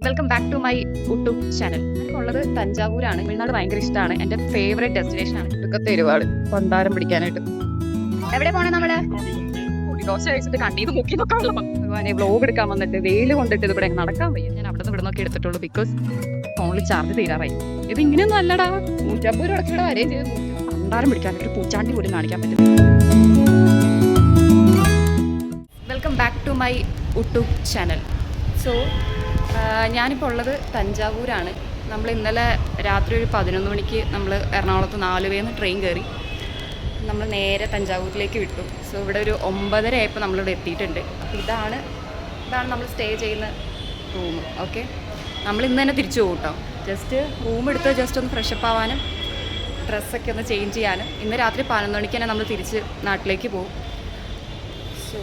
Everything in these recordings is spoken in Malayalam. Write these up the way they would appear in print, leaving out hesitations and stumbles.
Welcome back to my YouTube channel. എനിക്കുള്ളത് തഞ്ചാവൂരാണ്. തമിഴ്നാട് ഭയങ്കര ഇഷ്ടമാണ്. എൻ്റെ ഫേവറേറ്റ് ഡെസ്റ്റിനേഷൻ ആണ്. ഇടുക്കത്തെ ഒരുപാട് പണ്ടാരം പിടിക്കാനായിട്ട്. എവിടെ പോണേ നമ്മള്? ദോശ കഴിച്ചിട്ട് കണ്ണീത് മുക്കി നോക്കാനുള്ള ഭഗവാനെ വ്ലോഗ് എടുക്കാൻ വന്നിട്ട് വെയിൽ കൊണ്ടിട്ട് ഇവിടെ നടക്കാൻ വയ്യ. ഞാൻ അവിടെ നിന്ന് ഇവിടെ നോക്കി എടുത്തിട്ടുള്ളൂ. ബിക്കോസ് ഫോണിൽ ചാർജ് തീരാറായി. ഇത് ഇങ്ങനെയൊന്നും അല്ലടാ. 150 രൂപ അടച്ചിവിടെ വരെയും ചെയ്ത് പണ്ടാരം പിടിക്കാനായിട്ട് പൂച്ചാണ്ടി പോലും കാണിക്കാൻ പറ്റും. Welcome back to my YouTube channel. So ഞാനിപ്പോൾ ഉള്ളത് തഞ്ചാവൂരാണ്. നമ്മൾ ഇന്നലെ രാത്രി ഒരു 11 മണിക്ക് നമ്മൾ എറണാകുളത്ത് 4 പേന്ന് ട്രെയിൻ കയറി നമ്മൾ നേരെ തഞ്ചാവൂരിലേക്ക് വിട്ടു. സോ ഇവിടെ ഒരു 9:30 ആയപ്പോൾ നമ്മളിവിടെ എത്തിയിട്ടുണ്ട്. അപ്പോൾ ഇതാണ് നമ്മൾ സ്റ്റേ ചെയ്യുന്ന റൂം. ഓക്കെ, നമ്മൾ ഇന്ന് തന്നെ തിരിച്ചു പോകും കേട്ടോ. ജസ്റ്റ് റൂം എടുത്ത് ജസ്റ്റ് ഒന്ന് ഫ്രഷപ്പ് ആവാനും ഡ്രസ്സൊക്കെ ഒന്ന് ചേഞ്ച് ചെയ്യാനും. ഇന്ന് രാത്രി 11 മണിക്ക് തന്നെ നമ്മൾ തിരിച്ച് നാട്ടിലേക്ക് പോകും. സോ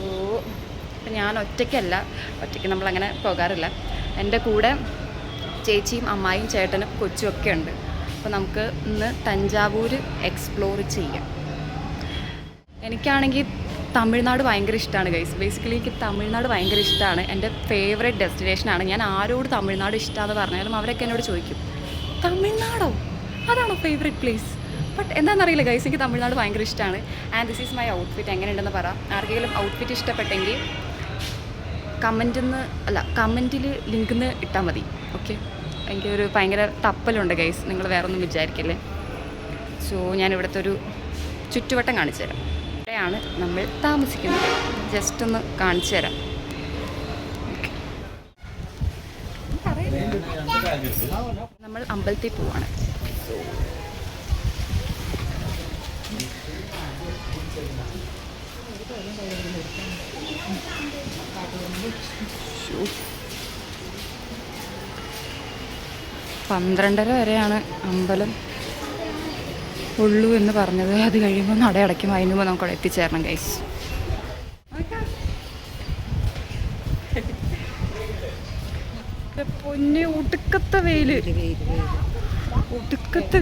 ഇപ്പം ഞാൻ ഒറ്റയ്ക്ക് നമ്മളങ്ങനെ പോകാറില്ല. എൻ്റെ കൂടെ ചേച്ചിയും അമ്മായിയും ചേട്ടനും കൊച്ചും ഒക്കെ ഉണ്ട്. അപ്പോൾ നമുക്ക് ഇന്ന് തഞ്ചാവൂർ എക്സ്പ്ലോർ ചെയ്യാം. എനിക്കാണെങ്കിൽ തമിഴ്നാട് ഭയങ്കര ഇഷ്ടമാണ് ഗൈസ്. ബേസിക്കലി എനിക്ക് തമിഴ്നാട് ഭയങ്കര ഇഷ്ടമാണ്. എൻ്റെ ഫേവറേറ്റ് ഡെസ്റ്റിനേഷനാണ്. ഞാൻ ആരോട് തമിഴ്നാട് ഇഷ്ടമാണെന്ന് പറഞ്ഞാലും അവരൊക്കെ എന്നോട് ചോദിക്കും, തമിഴ്നാടോ അതാണോ ഫേവറേറ്റ് പ്ലേസ്? ബട്ട് എന്താണെന്നറിയില്ല ഗൈസ്, എനിക്ക് തമിഴ്നാട് ഭയങ്കര ഇഷ്ടമാണ്. And this is my outfit. എങ്ങനെയുണ്ടെന്ന് പറ. ആർക്കെങ്കിലും ഔട്ട്ഫിറ്റ് ഇഷ്ടപ്പെട്ടെങ്കിൽ കമൻറ്റിൽ ലിങ്കിന്ന് ഇട്ടാൽ മതി. ഓക്കെ, എനിക്കൊരു ഭയങ്കര തപ്പലുണ്ട് ഗൈസ്, നിങ്ങൾ വേറെ ഒന്നും വിചാരിക്കില്ലേ. സോ ഞാൻ ഇവിടുത്തെ ഒരു ചുറ്റുവട്ടം കാണിച്ചു തരാം. ഇവിടെയാണ് നമ്മൾ താമസിക്കുന്നത്. ജസ്റ്റ് ഒന്ന് കാണിച്ചു തരാം. നമ്മൾ അമ്പലത്തിൽ പോവാണ്. സോ പന്ത്രണ്ടര വരെയാണ് അമ്പലം ഉള്ളൂ എന്ന് പറഞ്ഞത്. അത് കഴിയുമ്പോൾ നട അടയ്ക്കും. അതിന് മുമ്പ് നമുക്ക് അവിടെ എത്തിച്ചേരണം ഗൈസ്. പൊന്നെ ഒടുക്കത്തെ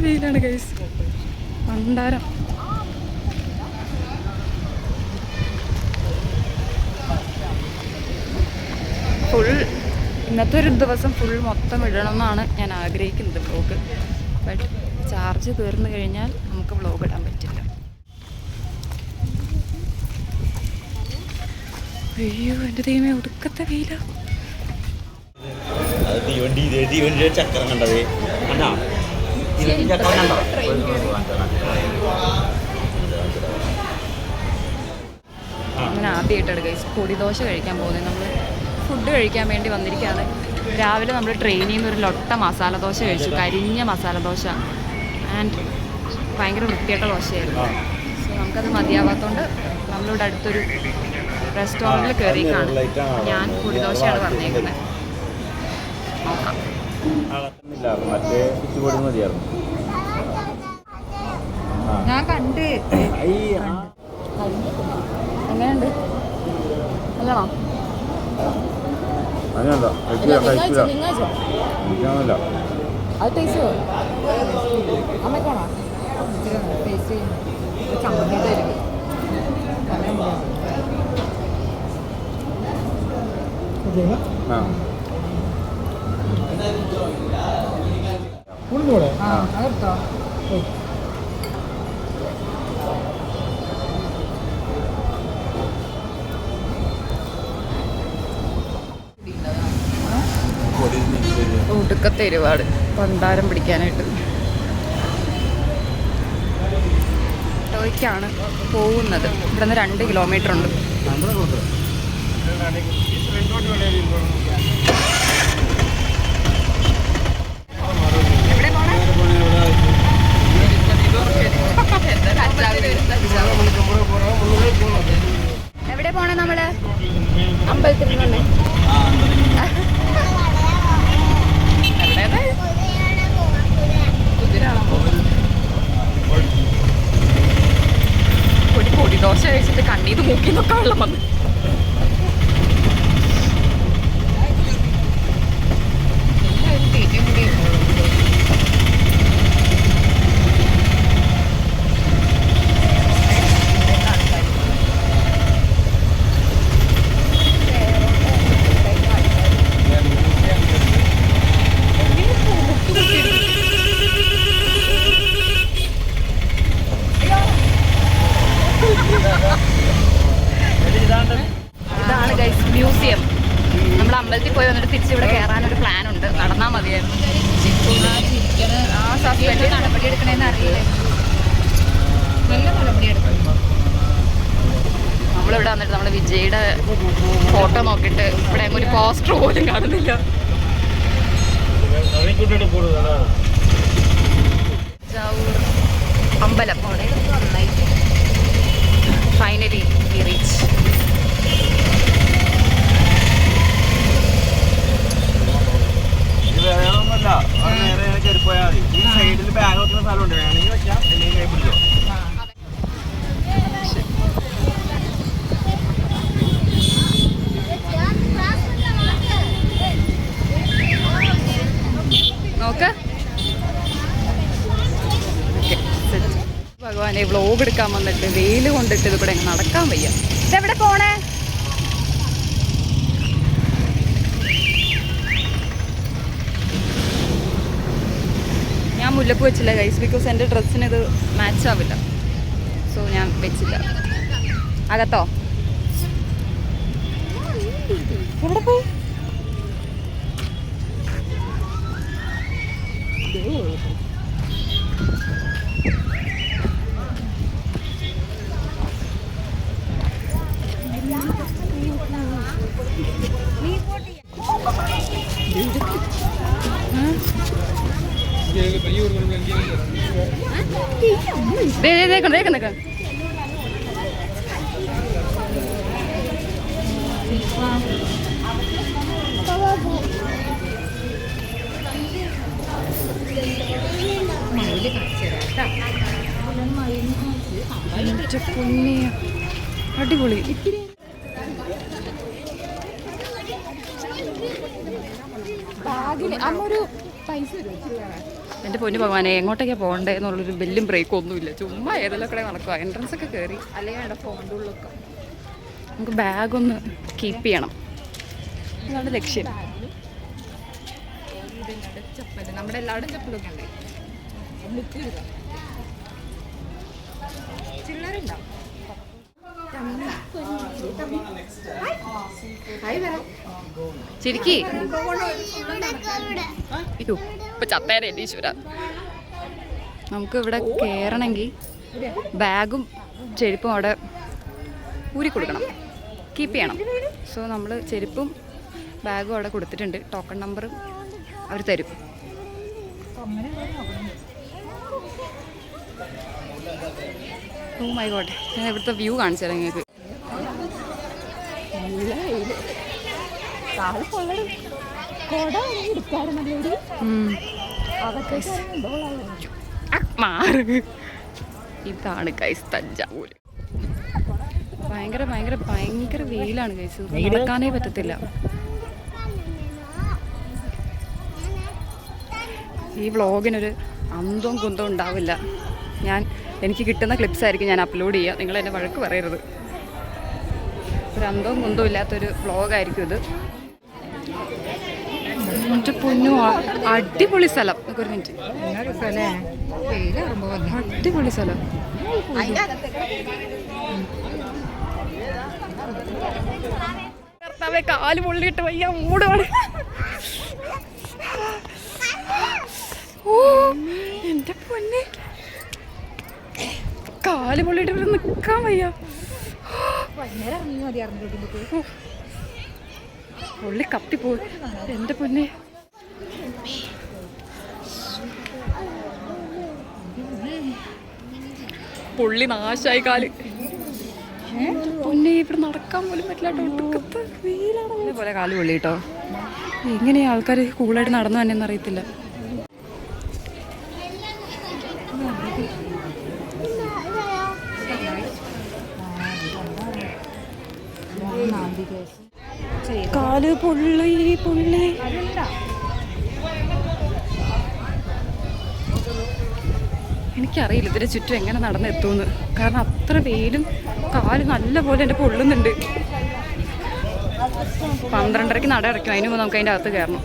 വെയിലാണ് ഗൈസ്. പണ്ടാരം ഫുൾ ഇന്നത്തെ ഒരു ദിവസം ഫുൾ മൊത്തം ഇടണം എന്നാണ് ഞാൻ ആഗ്രഹിക്കുന്നത് വ്ലോഗ്. ബട്ട് ചാർജ് തീർന്നു കഴിഞ്ഞാൽ നമുക്ക് വ്ലോഗ് ഇടാൻ പറ്റില്ല. അയ്യോ എൻ്റെ ദൈവമേ, ഒടുക്കത്തെ വെയില. അങ്ങനെ ആദ്യമായിട്ടാണ് ഗൈസ് പൊടിദോശ കഴിക്കാൻ പോകുന്നത്. നമ്മൾ ഫുഡ് കഴിക്കാൻ വേണ്ടി വന്നിരിക്കുകയാണ്. രാവിലെ നമ്മൾ ട്രെയിനിൽ നിന്ന് ഒരു ലൊട്ട മസാല ദോശ കഴിച്ചു. കരിഞ്ഞ മസാല ദോശ. ആൻഡ് ഭയങ്കര വൃത്തിയായിട്ട ദോശയായിരുന്നു. സോ നമുക്കത് മതിയാവാത്തതുകൊണ്ട് നമ്മളിവിടെ അടുത്തൊരു റെസ്റ്റോറൻറ്റിൽ കയറിയേക്കാണ്. ഞാൻ പൊടിദോശയാണ് പറഞ്ഞേക്കുന്നത്. നോക്കാം. ഞാൻ കണ്ട് എങ്ങനെയുണ്ട്? നല്ലതാണോ? അത് ടേസ്റ്റ് അമ്മക്കാണോ? ടേസ്റ്റ് ചമ്മന്തിയായിരിക്കും. അതെടുത്തോ? ഒടുക്കത്തെ ഒരുപാട് പണ്ടാരം പിടിക്കാനായിട്ട്. ടോയ്ക്കാണ് പോകുന്നത്. ഇവിടെ നിന്ന് 2 കിലോമീറ്റർ ഉണ്ട്. എവിടെ പോണേ നമ്മള്? അമ്പലത്തിൽ തന്നെ. പൊടിദോശ കഴിച്ചിട്ട് കണ്ണീത് മൂക്കി നോക്കാനുള്ള വന്ന്. വന്നാൽ മതിയായിരുന്നു. ആ സസ്പെൻഡ് നടപടി എടുക്കണേന്ന് അറിയില്ല. നല്ല നടപടി എടുക്കണം. നമ്മളിവിടെ വന്നിട്ട് നമ്മുടെ വിജയുടെ ഫോട്ടോ നോക്കിയിട്ട് ഇവിടെ ഒരു പോസ്റ്റർ പോലും കാണുന്നില്ല. അമ്പലം ഫൈനലി വി റീച്ച്. നോക്ക് ഭഗവാനെ, വ്ലോഗ് എടുക്കാൻ വന്നിട്ട് വെയിൽ കൊണ്ടിട്ട് ഇത് ഇവിടെ നടക്കാൻ വയ്യ. ഇതെവിടെ പോണേ? ഞാൻ മുല്ലപ്പ് വെച്ചില്ല ഗൈസ്, ബിക്കോസ് എൻ്റെ ഡ്രസ്സിന് ഇത് മാച്ച് ആവില്ല. സോ ഞാൻ വെച്ചില്ല. അകത്തോ? എവിടെ പോയി? ദേക്ക് അടിപൊളി. എൻ്റെ പൊന്നു ഭഗവാനെ, എങ്ങോട്ടേക്കാണ് പോകണ്ടേ എന്നുള്ളൊരു ബെല്ലും ബ്രേക്കും ഒന്നുമില്ല. ചുമ്മാ ഏതെല്ലാം കൂടെ നടക്കുക. എൻട്രൻസ് ഒക്കെ കയറി, അല്ലെങ്കിൽ ഫോണിൻ്റെ ഉള്ളിലൊക്കെ നമുക്ക് ബാഗൊന്ന് കീപ്പ് ചെയ്യണം. അതാണ് ലക്ഷ്യം. നമ്മുടെ എല്ലാവരും ചപ്പലൊക്കെ ഉണ്ട്. ചില്ലറുണ്ടാവും. ശരിക്ക് ഇപ്പൊ ചത്തേരെ ഈശ്വര. നമുക്ക് ഇവിടെ കയറണമെങ്കിൽ ബാഗും ചെരുപ്പും അവിടെ ഊരി കൊടുക്കണം, കീപ്പ് ചെയ്യണം. സോ നമ്മൾ ചെരുപ്പും ബാഗും അവിടെ കൊടുത്തിട്ടുണ്ട്. ടോക്കൺ നമ്പർ അവർ തരും. ഓ മൈ ഗോഡ്, ഞാൻ ഇവിടുത്തെ വ്യൂ കാണിച്ചു തരാം നിങ്ങൾക്ക്. ഇതാണ് ഗൈസ് തഞ്ചാവൂര്. ഭയങ്കര ഭയങ്കര ഭയങ്കര വെയിലാണ് ഗൈസ്, നടക്കാനേ പറ്റത്തില്ല. ഈ വ്ളോഗിനൊരു അന്തവും കുന്തവും ഉണ്ടാവില്ല. എനിക്ക് കിട്ടുന്ന ക്ലിപ്സ് ആയിരിക്കും ഞാൻ അപ്ലോഡ് ചെയ്യുക. നിങ്ങൾ എന്നെ വഴക്ക് പറയരുത്. ഒരു അന്തവും കുന്തവും ഇല്ലാത്തൊരു വ്ളോഗായിരിക്കും ഇത്. എൻ്റെ പൊന്നു, അടിപൊളി സ്ഥലം. ഒരു മിനിറ്റ്, അടിപൊളി സ്ഥലം. കാല് പൊള്ളിയിട്ട് വയ്യ, മൂടാണ്. ഓ എൻ്റെ പൊന്നെ, കാല് പൊള്ളിയിട്ട് ഇവിടെ നിൽക്കാൻ വയ്യ. പൊള്ളി കത്തിപ്പോയി എൻ്റെ പൊന്നെ. പൊള്ളി നാശായി കാല്. പൊന്നെ, ഇവിടെ നടക്കാൻ പോലും പറ്റില്ല. ഒടുക്കത്ത് വെയിലാണ്. പോലെ കാല് പൊള്ളി കേട്ടോ. എങ്ങനെയാ ആൾക്കാർ കൂളായിട്ട് നടന്നു തന്നെ എന്നറിയത്തില്ല. കാല് പൊള്ളി പൊള്ളി. എനിക്കറിയില്ല ഇതിന് ചുറ്റും എങ്ങനെ നടന്നെത്തുമെന്ന്. കാരണം അത്ര വെയിലും കാല് നല്ല പോലെ എൻ്റെ പൊള്ളുന്നുണ്ട്. 12:30 നട അടയ്ക്കും. അതിന് മുമ്പ് നമുക്ക് അതിൻ്റെ അകത്ത് കയറണം.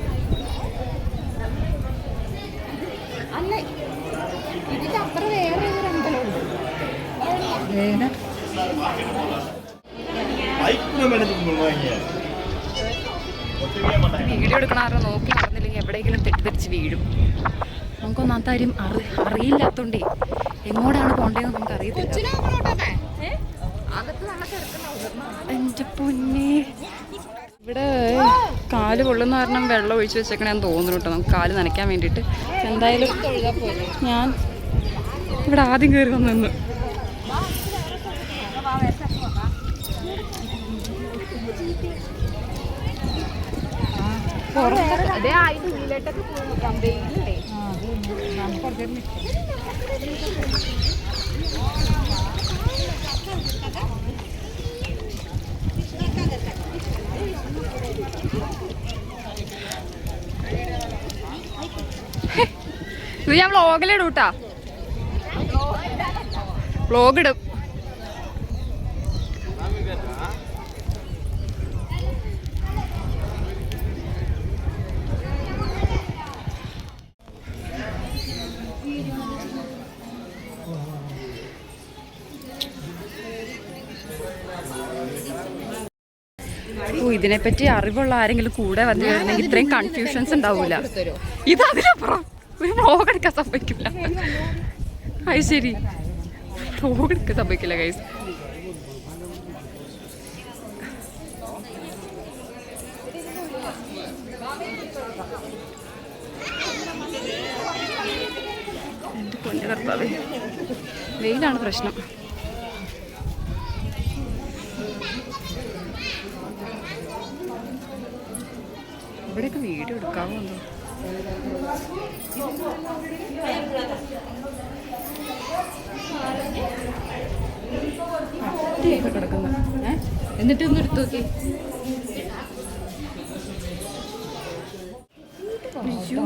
വീഡിയോ എടുക്കണ ആരോ നോക്കി നടന്നില്ലെങ്കിൽ അല്ലെങ്കിൽ എവിടെയെങ്കിലും തെറ്റിദ്ധരിച്ച് വീഴും. നമുക്കൊന്നാമത്തെ കാര്യം അറിയില്ലാത്തോണ്ടേ എങ്ങോട്ടാണ് പോകേണ്ടതെന്ന് നമുക്ക് അറിയത്തില്ല. എൻ്റെ പൊന്നെ, ഇവിടെ കാല് പൊള്ളുന്ന കാരണം വെള്ളം ഒഴിച്ച് വെച്ചേക്കണേന്ന് തോന്നുന്നു കേട്ടോ, നമുക്ക് കാല് നനയ്ക്കാൻ വേണ്ടിയിട്ട്. എന്തായാലും ഞാൻ ഇവിടെ ആദ്യം കയറി വന്നു. ഇത് ഞാൻ വ്ളോഗിലിടും കേട്ടാ, വ്ളോഗ് ഇടും. ഇതിനെപ്പറ്റി അറിവുള്ള ആരെങ്കിലും കൂടെ വന്നു കഴിഞ്ഞെങ്കിൽ ഇത്രയും കൺഫ്യൂഷൻസ് ഉണ്ടാവൂല. ഇത് അതിനപ്പുറം ഒരു വ്ളോഗ് എടുക്കാൻ സംഭവിക്കില്ല. അത് ശരി, വ്ളോഗ് എടുക്കാൻ സംഭവിക്കില്ല ഗൈസ്. എൻ്റെ പൊന്നു കർത്താവേ, വെയിലാണ് പ്രശ്നം. ഇവിടെയൊക്കെ വീഡിയോ എടുക്കാമോ എന്തോ. കിടക്കുന്നത് എന്നിട്ട് ഒന്ന് എടുത്തു നോക്കി. അയ്യോ,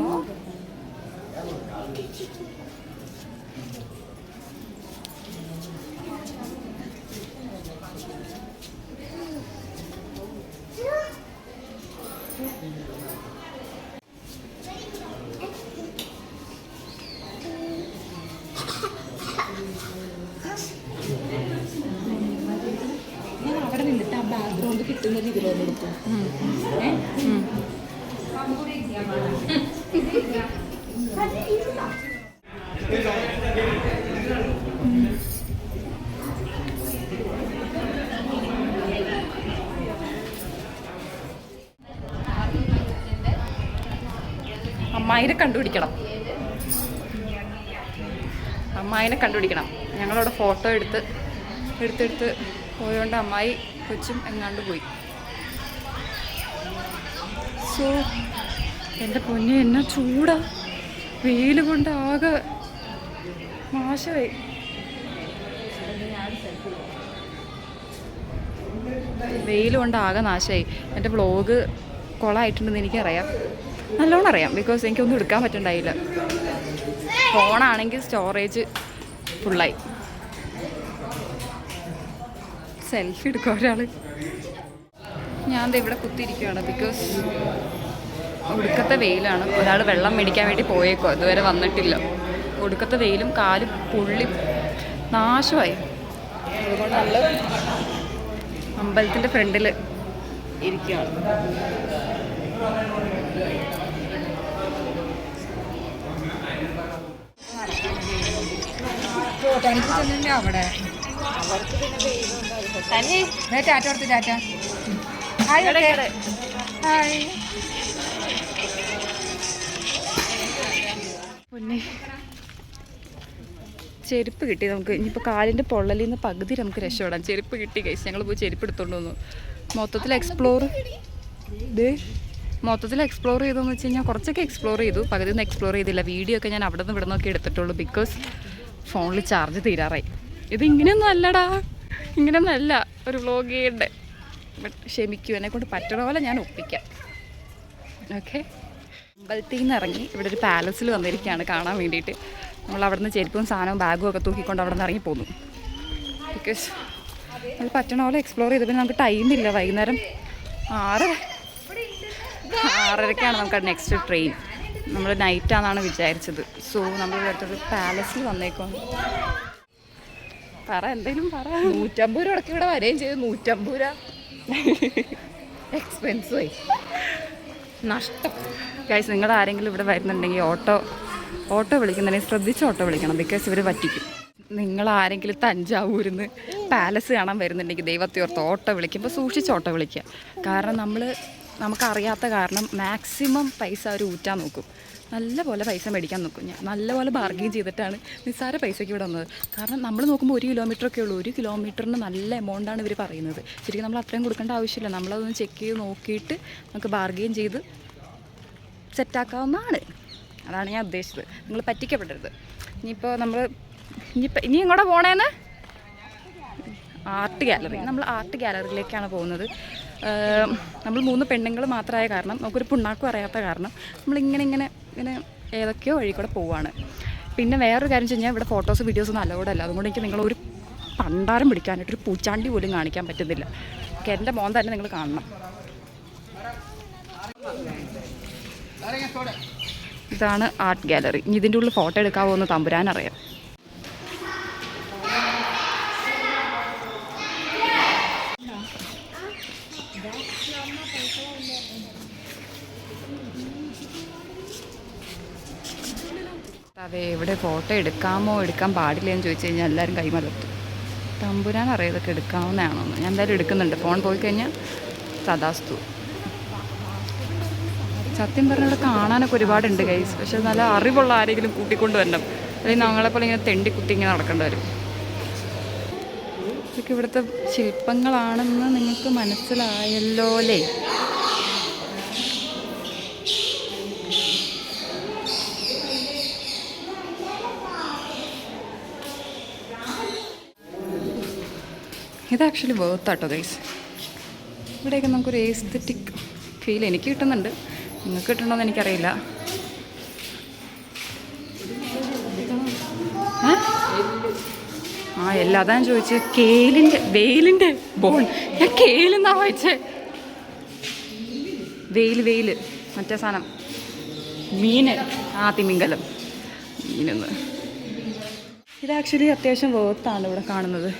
അവിടെ നിന്നിട്ട് ആ ബാക്ക്ഗ്രൗണ്ട് കിട്ടുന്ന രീതിയിലൊന്നും എടുക്കും. അമ്മായിനെ കണ്ടുപിടിക്കണം, അമ്മായിനെ കണ്ടുപിടിക്കണം. ഞങ്ങളവിടെ ഫോട്ടോ എടുത്തെടുത്ത് പോയോണ്ട് അമ്മായി കൊച്ചും എങ്ങാണ്ട് പോയി. സോ എൻ്റെ പൊന്നെ, എന്നാ ചൂടാ, വെയിൽ കൊണ്ട് ആകെ നാശമായി. വെയിൽ കൊണ്ട് ആകെ നാശമായി. എൻ്റെ വ്ളോഗ് കൊളമായിട്ടുണ്ടെന്ന് എനിക്കറിയാം, നല്ലോണം അറിയാം. ബിക്കോസ് എനിക്കൊന്നും എടുക്കാൻ പറ്റണ്ടായില്ല. ഫോണാണെങ്കിൽ സ്റ്റോറേജ് ഫുള്ളായി. സെൽഫി എടുക്കുക ഒരാൾ. ഞാൻ ഇവിടെ കുത്തിയിരിക്കുകയാണ് ബിക്കോസ് ഒടുക്കത്തെ വെയിലാണ്. ഒരാൾ വെള്ളം മേടിക്കാൻ വേണ്ടി പോയേക്കോ, ഇതുവരെ വന്നിട്ടില്ല. ഒടുക്കത്തെ വെയിലും കാല് പൊള്ളി നാശമായി. അതുകൊണ്ട് നമ്മൾ അമ്പലത്തിൻ്റെ ഫ്രണ്ടിൽ ഇരിക്കുകയാണ്. അവിടെ ടാറ്റ കൊടുത്ത് ടാറ്റ. ഹായ്. പൊന്നെ, ചെരുപ്പ് കിട്ടി നമുക്ക്. ഇനിയിപ്പോൾ കാലിൻ്റെ പൊള്ളലിൽ നിന്ന് പകുതി നമുക്ക് രക്ഷപ്പെടാം. ചെരുപ്പ് കിട്ടി കഴിച്ച് ഞങ്ങൾ പോയി ചെരുപ്പ് എടുത്തോണ്ട് വന്നു. മൊത്തത്തിൽ എക്സ്പ്ലോർ ചെയ്തോന്ന് വെച്ച് കഴിഞ്ഞാൽ കുറച്ചൊക്കെ എക്സ്പ്ലോർ ചെയ്തു, പകുതി ഒന്നും എക്സ്പ്ലോർ ചെയ്തില്ല. വീഡിയോ ഒക്കെ ഞാൻ അവിടെ നിന്ന് ഇവിടെ നിന്നൊക്കെ എടുത്തിട്ടുള്ളൂ. ബിക്കോസ് ഫോണിൽ ചാർജ് തീരാറായി. ഇത് ഇങ്ങനെയൊന്നും അല്ലടാ, ഇങ്ങനെയൊന്നും അല്ല ഒരു വ്ളോഗ് ചെയ്യണ്ടേ. ബട്ട് ക്ഷമിക്കൂ, എന്നെക്കൊണ്ട് പറ്റണ പോലെ ഞാൻ ഒപ്പിക്കാം. ഓക്കെ, അമ്പലത്തിൽ നിന്ന് ഇറങ്ങി ഇവിടെ ഒരു പാലസിൽ വന്നിരിക്കുകയാണ് കാണാൻ വേണ്ടിയിട്ട്. നമ്മൾ അവിടെ നിന്ന് ചെരുപ്പും സാധനവും ബാഗും ഒക്കെ തൂക്കിക്കൊണ്ട് അവിടെ നിന്ന് ഇറങ്ങി പോന്നു. ബിക്കോസ് അത് പറ്റണ പോലെ എക്സ്പ്ലോർ ചെയ്ത്. പിന്നെ നമുക്ക് ടൈമില്ല. വൈകുന്നേരം 6:30ക്കാണ് നമുക്ക് നെക്സ്റ്റ് ട്രെയിൻ. നമ്മൾ നൈറ്റാണെന്നാണ് വിചാരിച്ചത്. സോ നമ്മൾ ഇവിടുത്തെ പാലസിൽ വന്നേക്കും. പറ, എന്തെങ്കിലും പറ. 150 രൂപ ഇവിടെ വരെയും ചെയ്ത് 150 രൂപ എക്സ്പെൻസ് ആയി. നഷ്ടം. ഗൈസ്, നിങ്ങൾ ആരെങ്കിലും ഇവിടെ വരുന്നുണ്ടെങ്കിൽ ഓട്ടോ വിളിക്കുന്നുണ്ടെങ്കിൽ ശ്രദ്ധിച്ച് ഓട്ടോ വിളിക്കണം. ബിക്കോസ് ഇവർ പറ്റിക്കും. നിങ്ങൾ ആരെങ്കിലും തഞ്ചാവൂരിൽ നിന്ന് പാലസ് കാണാൻ വരുന്നുണ്ടെങ്കിൽ ദൈവത്തെ ഓർത്ത് ഓട്ടോ വിളിക്കുമ്പോൾ സൂക്ഷിച്ച് ഓട്ടോ വിളിക്കുക. കാരണം നമുക്കറിയാത്ത കാരണം മാക്സിമം പൈസ അവർ ഊറ്റാൻ നോക്കും. നല്ലപോലെ പൈസ മേടിക്കാൻ നോക്കും. ഞാൻ നല്ലപോലെ ബാർഗെയിൻ ചെയ്തിട്ടാണ് നിസ്സാര പൈസയ്ക്ക് ഇവിടെ വന്നത്. കാരണം നമ്മൾ നോക്കുമ്പോൾ 1 കിലോമീറ്ററൊക്കെ ഉള്ളൂ. 1 കിലോമീറ്ററിന് നല്ല എമൗണ്ടാണ് ഇവർ പറയുന്നത്. ശരിക്കും നമ്മൾ അത്രയും കൊടുക്കേണ്ട ആവശ്യമില്ല. നമ്മളതൊന്ന് ചെക്ക് ചെയ്ത് നോക്കിയിട്ട് നമുക്ക് ബാർഗെയിൻ ചെയ്ത് സെറ്റാക്കാവുന്നതാണ്. അതാണ് ഞാൻ ഉദ്ദേശിച്ചത്. നിങ്ങൾ പറ്റിക്കപ്പെടരുത്. ഇനി എങ്ങോട്ടാ പോണേന്ന്? Art gallery. നമ്മൾ ആർട്ട് ഗാലറിയിലേക്കാണ് പോകുന്നത്. നമ്മൾ 3 പെണ്ണുങ്ങൾ മാത്രമായ കാരണം, നമുക്കൊരു പുണ്ണാക്കും അറിയാത്ത കാരണം നമ്മളിങ്ങനെ ഏതൊക്കെയോ വഴി കൂടെ പോവുകയാണ്. പിന്നെ വേറൊരു കാര്യം വെച്ച് കഴിഞ്ഞാൽ ഇവിടെ ഫോട്ടോസ് വീഡിയോസൊന്നും അലൗഡല്ല. അതുകൊണ്ട് എനിക്ക് നിങ്ങളൊരു പണ്ടാരം പിടിക്കാനായിട്ടൊരു പൂച്ചാണ്ടി പോലും കാണിക്കാൻ പറ്റുന്നില്ല. എൻ്റെ മോൻ തന്നെ നിങ്ങൾ കാണണം. ഇതാണ് ആർട്ട് ഗാലറി. ഇനി ഇതിൻ്റെ ഉള്ളിൽ ഫോട്ടോ എടുക്കാവോ എന്ന് തമ്പുരാനറിയാം. അതെ, ഇവിടെ ഫോട്ടോ എടുക്കാൻ പാടില്ല എന്ന് ചോദിച്ചു കഴിഞ്ഞാൽ എല്ലാവരും കൈമലർത്തും. തമ്പുരാൻ അറിയാം ഇതൊക്കെ എടുക്കാവുന്നതാണോന്ന്. ഞാൻ എന്തായാലും എടുക്കുന്നുണ്ട്. ഫോൺ പോയി കഴിഞ്ഞാൽ തഥാസ്തു. സത്യം പറഞ്ഞാൽ ഇവിടെ കാണാനൊക്കെ ഒരുപാടുണ്ട് ഗൈസ്. പക്ഷെ നല്ല അറിവുള്ള ആരെങ്കിലും കൂട്ടിക്കൊണ്ട് വരണം. അല്ലെങ്കിൽ ഞങ്ങളെപ്പോലെ ഇങ്ങനെ തെണ്ടിക്കുത്തി ഇങ്ങനെ നടക്കേണ്ടി വരും. ഇതൊക്കെ ഇവിടുത്തെ ശില്പങ്ങളാണെന്ന് നിങ്ങൾക്ക് മനസ്സിലായല്ലോ അല്ലേ? ഇത് ആക്ച്വലി വേർത്താട്ടോ ഗൈസ്. ഇവിടെയൊക്കെ നമുക്കൊരു എസ്തെറ്റിക് ഫീൽ എനിക്ക് കിട്ടുന്നുണ്ട്. നിങ്ങൾക്ക് കിട്ടണമെന്ന് എനിക്കറിയില്ല. എല്ലാം അതാണ് ചോദിച്ചത്. വെയിലിൻ്റെ ബോൺ. ഞാൻ കേലെന്നാ വായിച്ചേ. വെയിൽ മറ്റേ സാധനം മീൻ. തിമിംഗലം മീനെന്ന്. ഇത് ആക്ച്വലി അത്യാവശ്യം വേർത്താണ് ഇവിടെ കാണുന്നത്.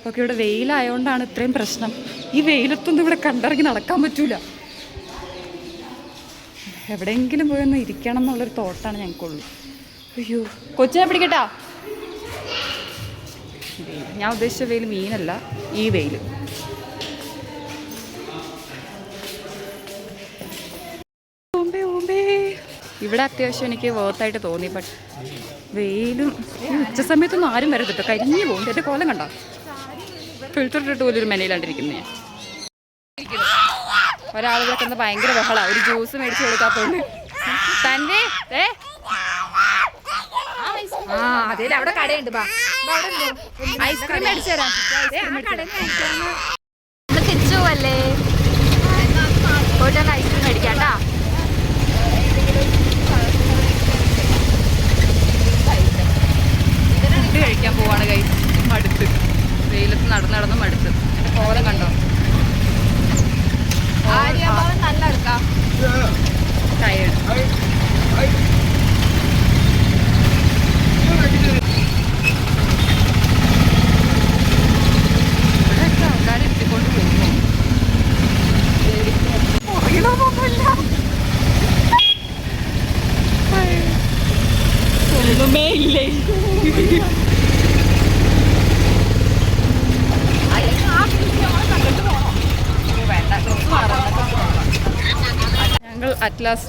ഓക്കെ, ഇവിടെ വെയിലായതുകൊണ്ടാണ് ഇത്രയും പ്രശ്നം. ഈ വെയിലത്തൊന്നും ഇവിടെ കണ്ടിറങ്ങി നടക്കാൻ പറ്റൂല. എവിടെയെങ്കിലും പോയി ഒന്ന് ഇരിക്കണം എന്നുള്ളൊരു തോട്ടാണ് ഞങ്ങൾക്കുള്ളൂ. അയ്യോ, കൊച്ചിനെ പിടിക്കട്ടാ. ഞാൻ ഉദ്ദേശിച്ച വെയിൽ മീനല്ല, ഈ വെയിൽ. ഇവിടെ അത്യാവശ്യം എനിക്ക് വേർത്തായിട്ട് തോന്നി. ബട്ട് വെയിലും ഉച്ച സമയത്തൊന്നും ആരും വരത്തിട്ടോ, കരിഞ്ഞു പോകും. എൻ്റെ കോലം കണ്ടോ? ഫിൽറ്റർ ഇട്ടിട്ട് പോലും ഒരു മെനയിലാണ്ടിരിക്കുന്നത് ഞാൻ. ഒരാളുകളൊക്കെ ഒന്ന് ഭയങ്കര ബഹളമാണ്. ഒരു ജ്യൂസ് മേടിച്ച് കൊടുക്കാത്തോണ്ട്. തന്നെ അതേ അവിടെ കടയുണ്ട്. ഐസ്ക്രീം മേടിച്ചു തരാം. തിരിച്ചു പോവല്ലേ? പോയിട്ട് ഐസ്ക്രീം മേടിക്കാട്ടാ. ഫുഡ് കഴിക്കാൻ പോവാണ് കൈ. മടുത്ത് വെയിലത്ത് നടന്ന് മടുത്ത്. എൻ്റെ കോലം കണ്ടോ? നല്ല എടുക്കാം. ടയേർഡ്. ഇവിടെയൊക്കെ ആൾക്കാരെ എത്തിക്കൊണ്ട് പോകുന്നു. അറിയണമെന്നൊന്നുമില്ല. ഒന്നുമേ ഇല്ലേ.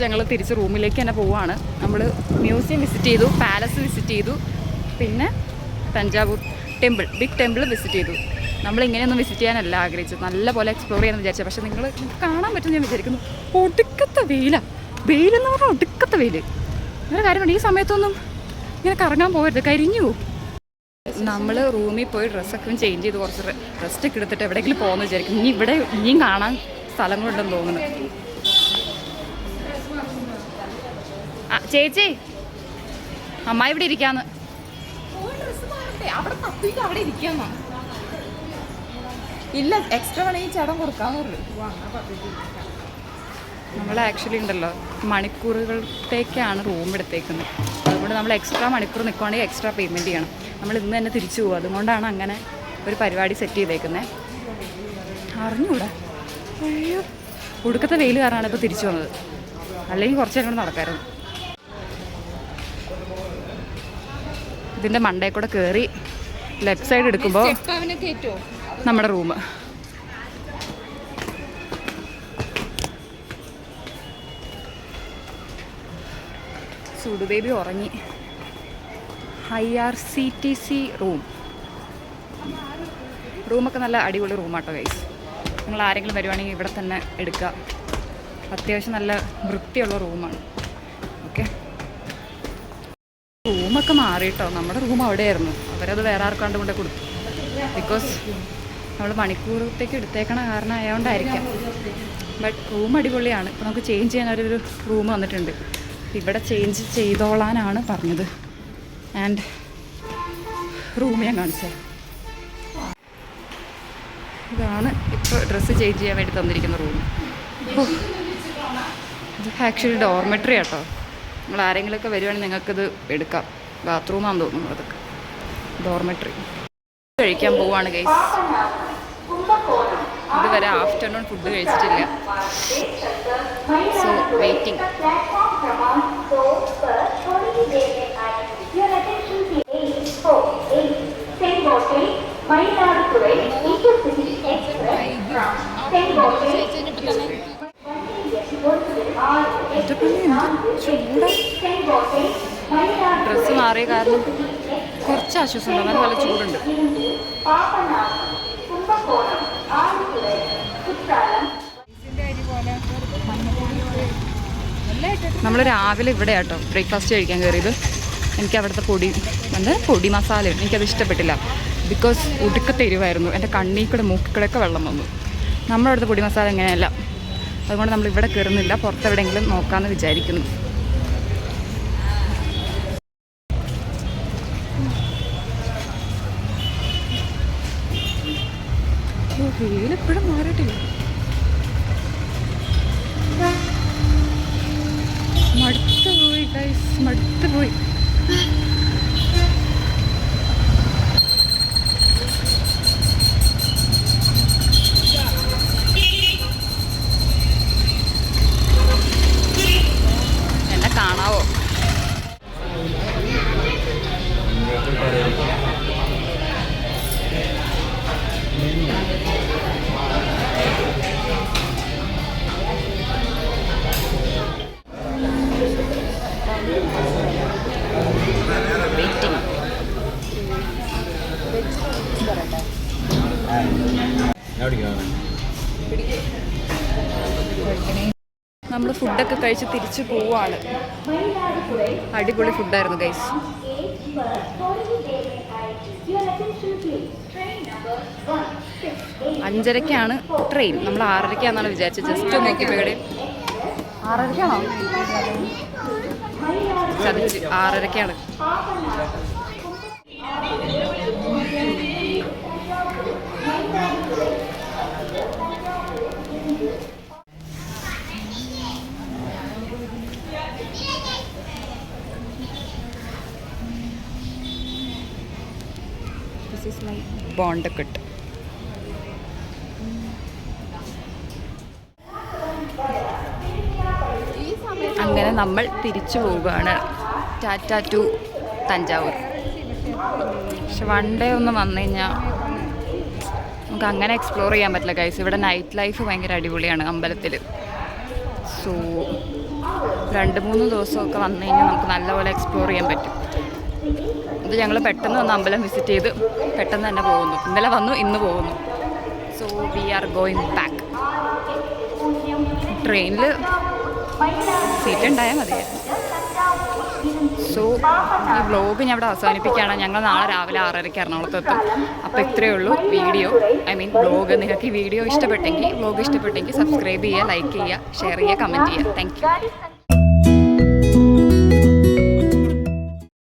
ഞങ്ങൾ തിരിച്ച് റൂമിലേക്ക് തന്നെ പോവുകയാണ്. നമ്മൾ മ്യൂസിയം വിസിറ്റ് ചെയ്തു, പാലസ് വിസിറ്റ് ചെയ്തു, പിന്നെ തഞ്ചാവൂർ ബിഗ് ടെമ്പിൾ വിസിറ്റ് ചെയ്തു. നമ്മളിങ്ങനെയൊന്നും വിസിറ്റ് ചെയ്യാനല്ല ആഗ്രഹിച്ചത്, നല്ല പോലെ എക്സ്പ്ലോർ ചെയ്യാമെന്ന് വിചാരിച്ചത്. പക്ഷേ നിങ്ങൾ കാണാൻ പറ്റും ഞാൻ വിചാരിക്കുന്നു. ഒടുക്കത്തെ വെയിലെന്ന് പറഞ്ഞാൽ ഒടുക്കത്തെ വെയിൽ. അങ്ങനെ കാര്യമുണ്ട്. ഈ സമയത്തൊന്നും ഇങ്ങനെ കറങ്ങാൻ പോകരുത്, കരിഞ്ഞു പോകും. നമ്മൾ റൂമിൽ പോയി ഡ്രസ്സൊക്കെ ചേഞ്ച് ചെയ്ത് കുറച്ച് റെസ്റ്റൊക്കെ എടുത്തിട്ട് എവിടെയെങ്കിലും പോകുമെന്ന് വിചാരിക്കും. ഇനിയും കാണാൻ സ്ഥലങ്ങളുണ്ടെന്ന് തോന്നുന്നു. ചേച്ചി, അമ്മായി ഇവിടെ ഇരിക്കാന്ന്. അവിടെ ഇരിക്കാന്നോ? ഇല്ല, എക്സ്ട്രാ വേണമെങ്കിൽ ചേട്ടൻ കൊടുക്കാന്ന് പറഞ്ഞു. നമ്മൾ ആക്ച്വലി ഉണ്ടല്ലോ മണിക്കൂറുകളത്തേക്കാണ് റൂം എടുത്തേക്കുന്നത്. അതുകൊണ്ട് നമ്മൾ എക്സ്ട്രാ മണിക്കൂർ നിൽക്കുകയാണെങ്കിൽ എക്സ്ട്രാ പേയ്മെൻറ്റ് ചെയ്യണം. നമ്മൾ ഇന്ന് തന്നെ തിരിച്ചു പോകും. അതുകൊണ്ടാണ് അങ്ങനെ ഒരു പരിപാടി സെറ്റ് ചെയ്തേക്കുന്നത്. അറിഞ്ഞൂടാ. അയ്യോ, ഒടുക്കത്തെ വെയിൽ കാരണമാണ് ഇപ്പോൾ തിരിച്ചു വന്നത്. അല്ലെങ്കിൽ കുറച്ച് നേരം കൂടെ നടക്കായിരുന്നു. ഇതിൻ്റെ മണ്ടയിൽ കൂടെ കയറി ലെഫ്റ്റ് സൈഡ് എടുക്കുമ്പോൾ നമ്മുടെ റൂം. സുഡു ബേബി ഉറങ്ങി. IRCTC റൂമൊക്കെ നല്ല അടിപൊളി റൂമാട്ടോ ഗൈസ്. നിങ്ങൾ ആരെങ്കിലും വരുവാണെങ്കിൽ ഇവിടെ തന്നെ എടുക്കുക. അത്യാവശ്യം നല്ല വൃത്തിയുള്ള റൂമാണ്. ഓക്കെ, റൂമൊക്കെ മാറിയിട്ടോ. നമ്മുടെ റൂം അവിടെയായിരുന്നു, അവരത് വേറെ ആർക്കാണ്ട് കൊണ്ട് കൊടുത്തു. ബിക്കോസ് നമ്മൾ മണിക്കൂറത്തേക്ക് എടുത്തേക്കണ കാരണം ആയതുകൊണ്ടായിരിക്കാം. ബട്ട് റൂം അടിപൊളിയാണ്. ഇപ്പോൾ നമുക്ക് ചേഞ്ച് ചെയ്യാൻ ഒരു റൂം വന്നിട്ടുണ്ട്. ഇവിടെ ചേഞ്ച് ചെയ്തോളാനാണ് പറഞ്ഞത്. ആൻഡ് റൂം ഞാൻ കാണിച്ചത്. ഇതാണ് ഇപ്പോൾ ഡ്രസ്സ് ചേഞ്ച് ചെയ്യാൻ വേണ്ടി തന്നിരിക്കുന്ന റൂം. ഇത് ആക്ച്വലി ഡോർമെട്രി ആട്ടോ. നിങ്ങൾ ആരെങ്കിലുമൊക്കെ വരുവാണെങ്കിൽ നിങ്ങൾക്കിത് എടുക്കാം. ബാത്റൂമാണെന്ന് തോന്നുന്നു അതൊക്കെ. ഡോർമെട്രി കഴിക്കാൻ പോവാണ് ഗൈസ്. ഇതുവരെ ആഫ്റ്റർനൂൺ ഫുഡ് കഴിച്ചിട്ടില്ല. So waiting. ഡ്രസ്സ് മാറിയ കാരണം കുറച്ച് ആശ്വാസമുണ്ട്. എന്നാൽ നല്ല ചൂടുണ്ട്. നമ്മൾ രാവിലെ ഇവിടെ ആട്ടോ ബ്രേക്ക്ഫാസ്റ്റ് കഴിക്കാൻ കയറിയത്. എനിക്ക് അവിടുത്തെ പൊടി മസാല എനിക്കത് ഇഷ്ടപ്പെട്ടില്ല. ബിക്കോസ് ഒടുക്കത്തെ എരിവായിരുന്നു. എൻ്റെ കണ്ണിൽ കൂടെ മൂക്കിൽ കൂടെയൊക്കെ വെള്ളം വന്നു. നമ്മളവിടുത്തെ പൊടി മസാല എങ്ങനെയല്ല. അതുകൊണ്ട് നമ്മളിവിടെ കയറുന്നില്ല. പുറത്തെവിടെയെങ്കിലും നോക്കാമെന്ന് വിചാരിക്കുന്നു. വെയിലെപ്പോഴും മാറിയിട്ടില്ല. മടുത്ത് പോയി ഗൈസ്, മടുത്ത് പോയി. എന്നെ കാണാവോ? നമ്മൾ ഫുഡൊക്കെ കഴിച്ച് തിരിച്ചു പോവാണ്. അടിപൊളി ഫുഡായിരുന്നു ഗൈസ്. അഞ്ചരയ്ക്കാണ് ട്രെയിൻ. നമ്മൾ 6:30 വിചാരിച്ചത്. ജസ്റ്റ് നോക്കിയപ്പോൾ ഇവിടെ 6:30 ചതിച്ച് 6:30. This is my bond cut. അങ്ങനെ നമ്മൾ തിരിച്ചു പോവുകയാണ്. ടാറ്റ ടു തഞ്ചാവൂർ. പക്ഷെ വൺ ഡേ ഒന്ന് വന്നു കഴിഞ്ഞാൽ നമുക്ക് അങ്ങനെ എക്സ്പ്ലോർ ചെയ്യാൻ പറ്റില്ല ഗൈസ്. ഇവിടെ നൈറ്റ് ലൈഫ് ഭയങ്കര അടിപൊളിയാണ് അമ്പലത്തിൽ. സോ 2-3 ദിവസമൊക്കെ വന്നു കഴിഞ്ഞാൽ നമുക്ക് നല്ലപോലെ എക്സ്പ്ലോർ ചെയ്യാൻ പറ്റും. ഇത് ഞങ്ങൾ പെട്ടെന്ന് വന്ന് അമ്പലം വിസിറ്റ് ചെയ്ത് പെട്ടെന്ന് തന്നെ പോകുന്നു. ഇന്നലെ വന്നു, ഇന്ന് പോകുന്നു. So we are going back. ട്രെയിനിൽ സീറ്റ് ഉണ്ടായാൽ മതിയായിരുന്നു. സോ ഈ വ്ലോഗ് ഞാൻ ഇവിടെ അവസാനിപ്പിക്കുകയാണ്. ഞങ്ങൾ നാളെ രാവിലെ 6:30 എറണാകുളത്തെത്തും. അപ്പോൾ ഇത്രയേ ഉള്ളൂ വീഡിയോ. വ്ലോഗ്. നിങ്ങൾക്ക് ഈ വീഡിയോ ഇഷ്ടപ്പെട്ടെങ്കിൽ സബ്സ്ക്രൈബ് ചെയ്യുക, ലൈക്ക് ചെയ്യുക, ഷെയർ ചെയ്യുക, കമൻറ്റ് ചെയ്യുക. Thank you.